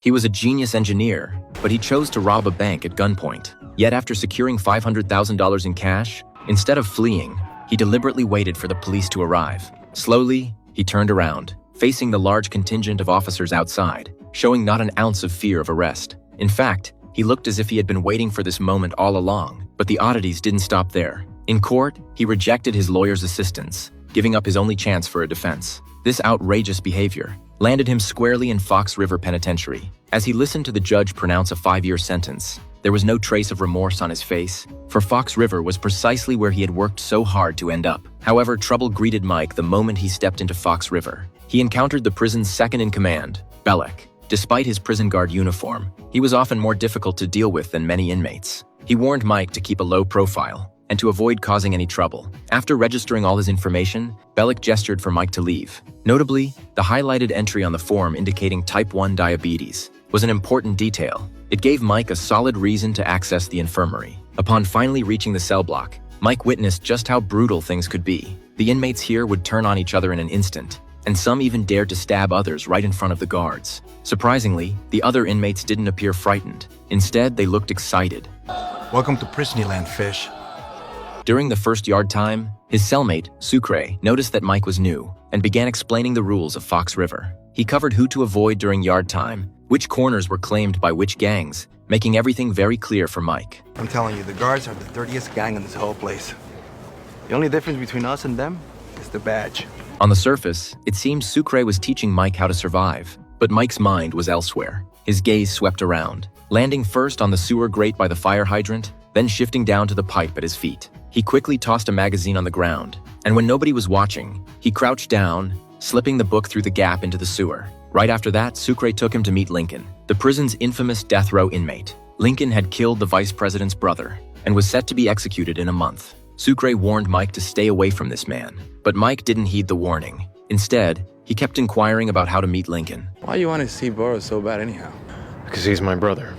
He was a genius engineer, but he chose to rob a bank at gunpoint. Yet after securing $500,000 in cash, instead of fleeing, he deliberately waited for the police to arrive. Slowly, he turned around, facing the large contingent of officers outside, showing not an ounce of fear of arrest. In fact, he looked as if he had been waiting for this moment all along. But the oddities didn't stop there. In court, he rejected his lawyer's assistance, giving up his only chance for a defense. This outrageous behavior landed him squarely in Fox River Penitentiary. As he listened to the judge pronounce a 5-year sentence, there was no trace of remorse on his face, for Fox River was precisely where he had worked so hard to end up. However, trouble greeted Mike the moment he stepped into Fox River. He encountered the prison's second-in-command, Bellick. Despite his prison guard uniform, he was often more difficult to deal with than many inmates. He warned Mike to keep a low profile and to avoid causing any trouble. After registering all his information, Bellick gestured for Mike to leave. Notably, the highlighted entry on the form indicating type 1 diabetes was an important detail. It gave Mike a solid reason to access the infirmary. Upon finally reaching the cell block, Mike witnessed just how brutal things could be. The inmates here would turn on each other in an instant, and some even dared to stab others right in front of the guards. Surprisingly, the other inmates didn't appear frightened. Instead, they looked excited. Welcome to Prisonland, fish. During the first yard time, his cellmate, Sucre, noticed that Mike was new and began explaining the rules of Fox River. He covered who to avoid during yard time, which corners were claimed by which gangs, making everything very clear for Mike. I'm telling you, the guards are the dirtiest gang in this whole place. The only difference between us and them is the badge. On the surface, it seemed Sucre was teaching Mike how to survive, but Mike's mind was elsewhere. His gaze swept around, landing first on the sewer grate by the fire hydrant, then shifting down to the pipe at his feet. He quickly tossed a magazine on the ground, and when nobody was watching, he crouched down, slipping the book through the gap into the sewer. Right after that, Sucre took him to meet Lincoln, the prison's infamous death row inmate. Lincoln had killed the vice president's brother and was set to be executed in a month. Sucre warned Mike to stay away from this man, but Mike didn't heed the warning. Instead, he kept inquiring about how to meet Lincoln. Why you want to see Boros so bad anyhow? Because he's my brother.